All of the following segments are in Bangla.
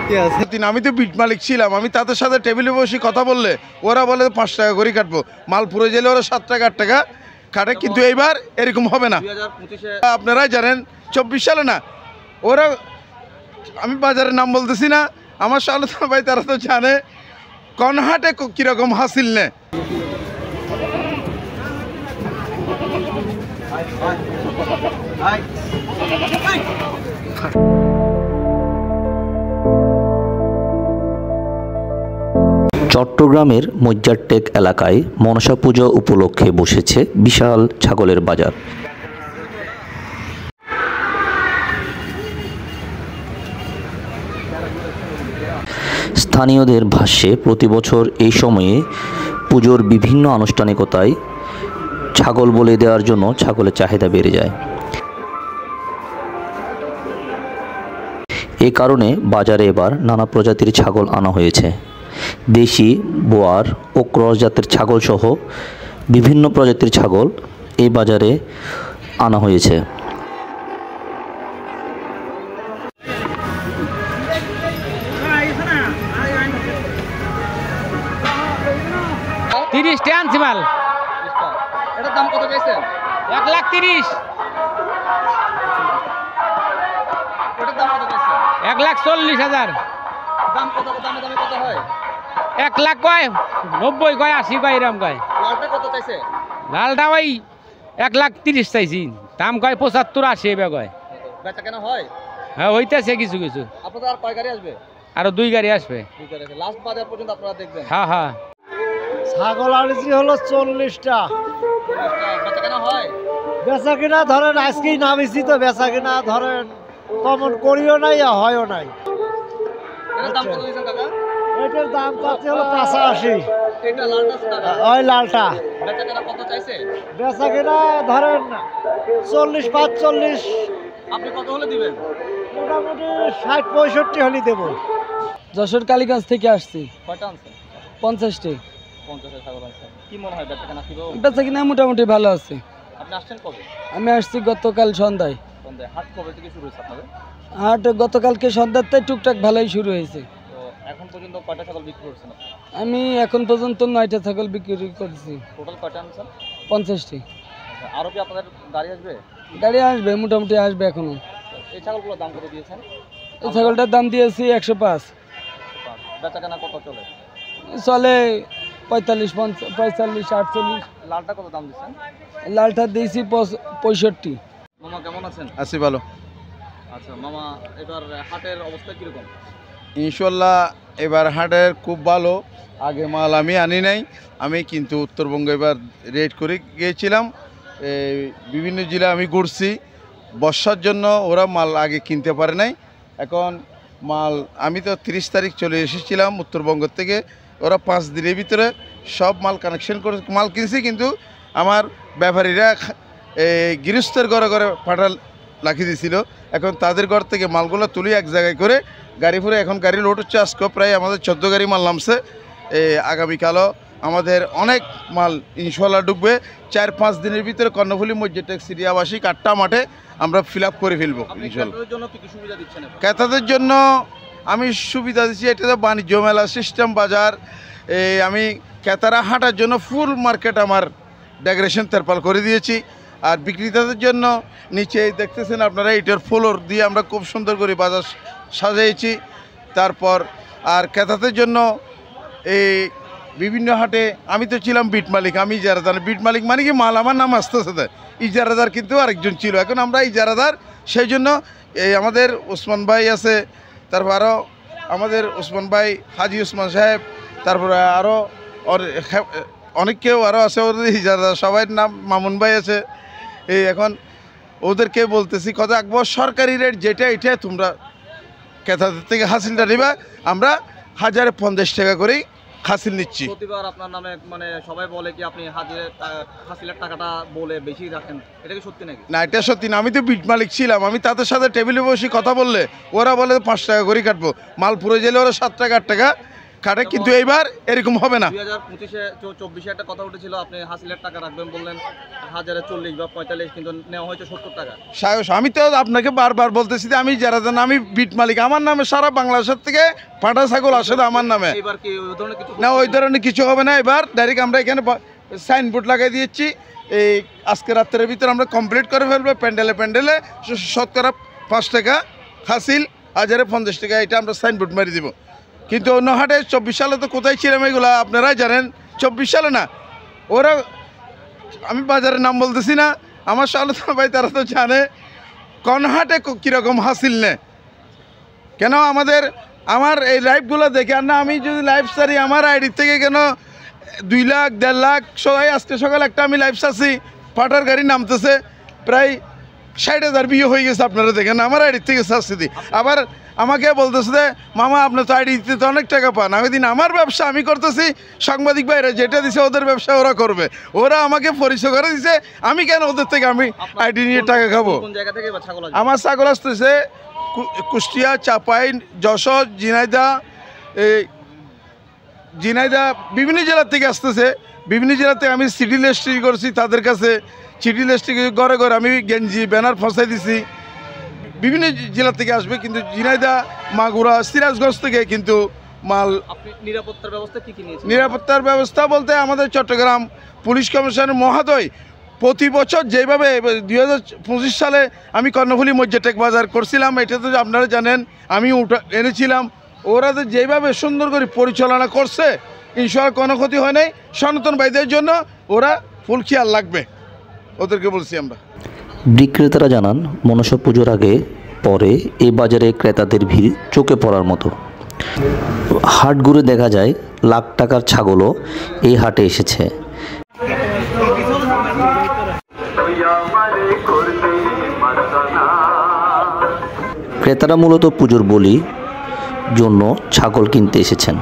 আমি তো বিট মালিক ছিলাম, আমি তাদের সাথে টেবিলে বসে কথা বললে ওরা বলে 5 টাকা করে কাটবো, মাল পুরো গেলে ওরা 7 টাকা 8 টাকা কাটে, কিন্তু এইবার এরকম হবে না। আপনারাই জানেন 24 সালে না ওরা, আমি বাজারের নাম বলতেছি না, আমার সালতান ভাই তারা তো জানে কনহাটে কিরকম হাসিল নেয়। চট্টগ্রামের মজ্জারটেক এলাকায় মনসা পুজো উপলক্ষে বসেছে বিশাল ছাগলের বাজার। স্থানীয়দের ভাষ্যে প্রতি বছর এই সময়ে পুজোর বিভিন্ন আনুষ্ঠানিকতায় ছাগল বলি দেওয়ার জন্য ছাগলের চাহিদা বেড়ে যায়। এ কারণে বাজারে এবার নানা প্রজাতির ছাগল আনা হয়েছে। দেশি, বোয়ার ও ক্রস জাতের ছাগল সহ বিভিন্ন প্রজাতির ছাগল এই বাজারে আনা হয়েছে। এটার দাম কত চাইছেন? 1,30,000। এটার দাম কত চাইছেন? 1,40,000। দাম কত? দামে দামে কত হয়? 1 লাখ কয়, 90 কয়, 80 কয়, এরকম কয়। লালটা কত চাইছে? লালটা ওই 1,30,000 চাইছি, দাম কয় 75-80 এবার কয়। বেচা কেন হয়? হ্যাঁ হইতেছে কিছু কিছু। আপনাদের আর কয় গাড়ি আসবে? আরো 2 গাড়ি আসবে। 2 গাড়ি আসবে, লাস্ট বাজার পর্যন্ত আপনারা দেখবেন। হ্যাঁ হ্যাঁ। ছাগল আনিছি হলো 40টা। বেচা কেন হয়? বেচা কিনা ধরেন আজকেই নামিছি তো, বেচা কিনা ধরেন কমন করিও নাই আর হয়ও নাই। এটার দাম কত দিয়েছেন কাকা? এটার দাম চাচ্ছে হলো 85। এটা লালটা কাকা? ওই লালটা। বেচা কেনা কত চাইছে? বেচা কিনা ধরেন 40-45। আপনি কত হলে দিবেন? মোটামুটি 60-65 হলে দেবো। যশোর কালীগঞ্জ থেকে আসছি। কয়টা আনছেন? 50টি। 50 ছাগল আনছেন। কি মনে হয় বেচা কেনা কিভাবে? বেচা কিনা মোটামুটি ভালো আছে। আপনি আসছেন কবে? আমি আসছি গতকাল সন্ধ্যায়। সন্ধ্যায়। হাট কবে থেকে শুরু হয়েছে আপনাদের? হাট গতকালকে সন্ধ্যাতে টুকটাক ভালোই শুরু হয়েছে। তো এখন পর্যন্ত কয়টা ছাগল বিক্রি করছেন আপনি? আমি এখন পর্যন্ত 9টা ছাগল বিক্রি করেছি। টোটাল কয়টা আনছেন? 50টি। আরো কি আপনাদের গাড়ি আসবে? গাড়ি আসবে, মোটামুটি আসবে এখনো। এই ছাগলগুলোর দাম কত দিয়েছেন? এই ছাগলটার দাম দিয়েছি 105। বেচা কেনা কত চলে? চলে 45, 48। লালটা কত দাম দিচ্ছেন? লালটা দিয়েছি 65। মামা কেমন আছেন? আছি ভালো। আচ্ছা মামা, এবার হাটের অবস্থা কিরকম? ইনশাল্লাহ এবার হাটের খুব ভালো। আগে মাল আমি আনি নাই, আমি কিন্তু উত্তরবঙ্গে এবার রেড করে গিয়েছিলাম। বিভিন্ন জেলা আমি ঘুরছি, বর্ষার জন্য ওরা মাল আগে কিনতে পারে নাই। এখন মাল আমি তো 30 তারিখ চলে এসেছিলাম উত্তরবঙ্গ থেকে, ওরা 5 দিনের ভিতরে সব মাল কানেকশন করে মাল কিনছি, কিন্তু আমার ব্যাপারীরা গৃহস্থের ঘরে ঘরে পাঠাল রাখি দিয়েছিল। এখন তাদের ঘর থেকে মালগুলো তুলি এক জায়গায় করে গাড়ি ফুরে, এখন গাড়ি লোড হচ্ছে। আজকে প্রায় আমাদের 14 গাড়ি মাল নামছে। আগামীকালও আমাদের অনেক মাল ইনশাল্লাহ ঢুকবে। 4-5 দিনের ভিতরে কর্ণফুলী মসজিদ সিরিয়াবাসী 8টা মাঠে আমরা ফিল আপ করে ফেলবো ইনশাল্লাহ। ক্রেতাদের জন্য আমি সুবিধা দিচ্ছি, এটা তো বাণিজ্য মেলা সিস্টেম বাজার। আমি ক্রেতারা হাঁটার জন্য ফুল মার্কেট আমার ডেকোরেশন তেরপাল করে দিয়েছি। আর বিক্রেতাদের জন্য নিচে দেখতেছেন আপনারা, ইটের ফ্লোর দিয়ে আমরা খুব সুন্দর করে বাজার সাজিয়েছি। তারপর আর ক্রেতাদের জন্য এই বিভিন্ন হাটে আমি তো ছিলাম বিট মালিক, আমি ইজারাদার। বিট মালিক মানে কি, মাল আমার নাম আসতে সাথে, ইজারাদার কিন্তু আরেকজন ছিল, এখন আমরা ইজারাদার। সেই জন্য এই আমাদের ওসমান ভাই আছে, তারপর আরও আমাদের ওসমান ভাই, হাজি ওসমান সাহেব, তারপরে আরও অনেক কেউ আরও আছে ওদের ইজারাদার, সবাই নাম মামুন ভাই আছে। এই এখন ওদেরকে বলতেছি কথা রাখবো, সরকারি রেট যেটা এটা তোমরা ক্রেতাদের থেকে হাসিলটা নেবা, আমরা 1050 টাকা করেই হাসিল নিচ্ছি। প্রতিবার আপনার নামে মানে সবাই বলে কি আপনি হাসিলের টাকাটা বলে বেশি রাখেন, এটা কি সত্যি নাকি? না, এটা সত্যি না। আমি তো বিট মালিক ছিলাম, আমি তাদের সাথে টেবিলে বসে কথা বললে ওরা বলে 5 টাকা করে কাটবো, মাল পুরো গেলে ওরা 7 টাকা 8 টাকা কাটে, কিন্তু এইবার এরকম হবে না। 2025-24 একটা কথা উঠেছিল, আপনি হাসিলের টাকা রাখবেন বললেন, হাজারে 40 বা 45, কিন্তু নেওয়া হয়েছে 70 টাকা। সায়স, আমি তো আপনাকে বারবার বলতেছি যে আমি যারা জানেন আমি বিট মালিক, আমার নামে সারা বাংলাদেশের থেকে পাঠা ছাগল আসে আমার নামে। এবার কি ওই ধরনের কিছু না, ওই ধরনের কিছু হবে না। এবার ডাইরেক্ট আমরা এখানে সাইনবোর্ড লাগাই দিয়েছি, এই আজকে রাত্রের ভিতরে আমরা কমপ্লিট করে ফেলবো। প্যান্ডেলে শতকরা 5 টাকা হাসিল, হাজারে 50 টাকা, এটা আমরা সাইনবোর্ড মারি দিব। কিন্তু অন্য হাটে 24 সালে তো কোথায় ছিলাম এগুলো আপনারাই জানেন। 24 সালে না, ওরা, আমি বাজারের নাম বলতেছি না, আমার সালতান ভাই তারা তো জানে কোন হাটে কীরকম হাসিল নেয়। কেন আমার এই লাইভগুলো দেখে, আর না আমি যদি লাইভ সারি আমার আইডি থেকে কেন 2 লাখ 1.5 লাখ সবাই, আজকে সকালে একটা আমি লাইভ সারছি, পাটার গাড়ি নামতেছে প্রায় 60,000 বিয়ে হয়ে গেছে। আপনারা দেখেন আমার আইডি থেকে সারছি দিই। আবার আমাকে বলতেছে যে মামা আপনি তো আইডিতে তো অনেক টাকা পান। আমি দিন আমার ব্যবসা আমি করতেছি, সাংবাদিক ভাইরা যেটা দিছে ওদের ব্যবসা ওরা করবে, ওরা আমাকে পরিচয় করে দিছে, আমি কেন ওদের থেকে আমি আইডি নিয়ে টাকা খাবো? কোন জায়গা থেকে ছাগল আসবে? আমার ছাগল আসতেছে কুষ্টিয়া, চাপাই, যশোর, ঝিনাইদহ বিভিন্ন জেলার থেকে আসতেছে। বিভিন্ন জেলাতে আমি সিটি লিস্টিং করছি, তাদের কাছে সিটি লিস্টিং ঘরে ঘরে আমি গেঞ্জি ব্যানার ফসাই দিছি। বিভিন্ন জেলা থেকে আসবে, কিন্তু ঝিনাইদহ, মাগুরা, সিরাজগঞ্জ থেকে কিন্তু মাল। আপনি নিরাপত্তার ব্যবস্থা কি নিয়েছেন? নিরাপত্তার ব্যবস্থা বলতে আমাদের চট্টগ্রাম পুলিশ কমিশনার মহোদয় প্রতি বছর যেভাবে 2025 সালে আমি কর্ণফুলী মজ্জাটেক বাজার করছিলাম, এটা তো আপনারা জানেন, আমি এনেছিলাম। ওরা তো যেভাবে সুন্দর করে পরিচালনা করছে, ইনশাআল্লাহ কোনো ক্ষতি হয় নাই। সনাতন ভাইদের জন্য ওরা ফুল খেয়াল লাগবে, ওদেরকে বলছি আমরা। বিক্রেতারা জানান মনসা পুজোর আগে পরে এই বাজারে ক্রেতাদের ভিড় চোখে পড়ার মতো। হাট ঘুরে দেখা যায় লাখ টাকার ছাগলও এই হাটে এসেছে। ক্রেতারা মূলত পুজোর বলি জন্য ছাগল কিনতে এসেছেন।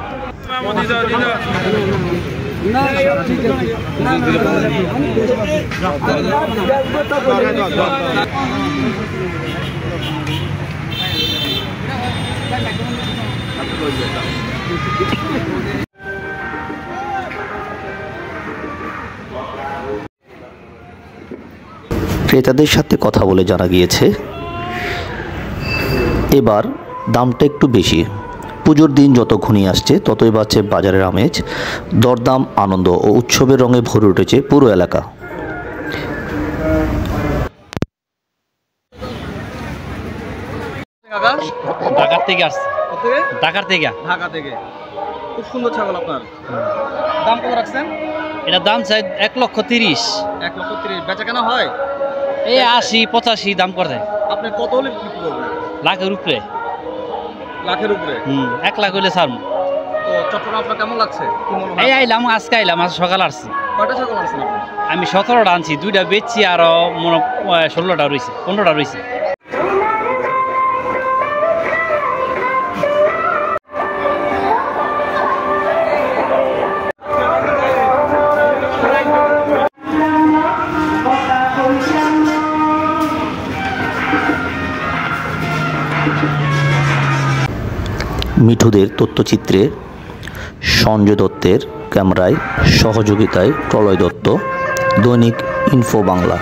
ক্রেতাদের সাথে কথা বলে জানা গিয়েছে এবার দামটা একটু বেশি। পুজোর দিন যত ঘনিয়ে আসছে ততই বাড়ছে বাজারের আমেজ, দরদাম, আনন্দ ও উৎসবের রঙে ভরে উঠেছে পুরো এলাকা। ঢাকার থেকে আসছে। ঢাকা থেকে খুব সুন্দর ছাগল আপনার। দাম কত রাখছেন? এটা দাম চাই 1,30,000। 1,30,000 বেচা কেনা হয়? এই 80-85 দাম করে। আপনি কত হলে বিক্রি করবেন? লাখের উপরে। লাখের উপরে? 1 লাখ হলে ছাড়বো। তো চট্টগ্রাম আপনার কেমন লাগছে? কি মনে হয়? এই আইলাম, আজকে আইলাম, আজ সকাল আসছি। কয়টা ছাগল আনছেন আপনি? আমি 17টা আনছি, 2টা বেচছি, আর 16টা রয়েছে, 15টা রয়েছে। মিঠুদের তথ্যচিত্রে সঞ্জয় দত্তের ক্যামেরায় সহযোগিতায় প্রলয় দত্ত, দৈনিক ইনফো বাংলা।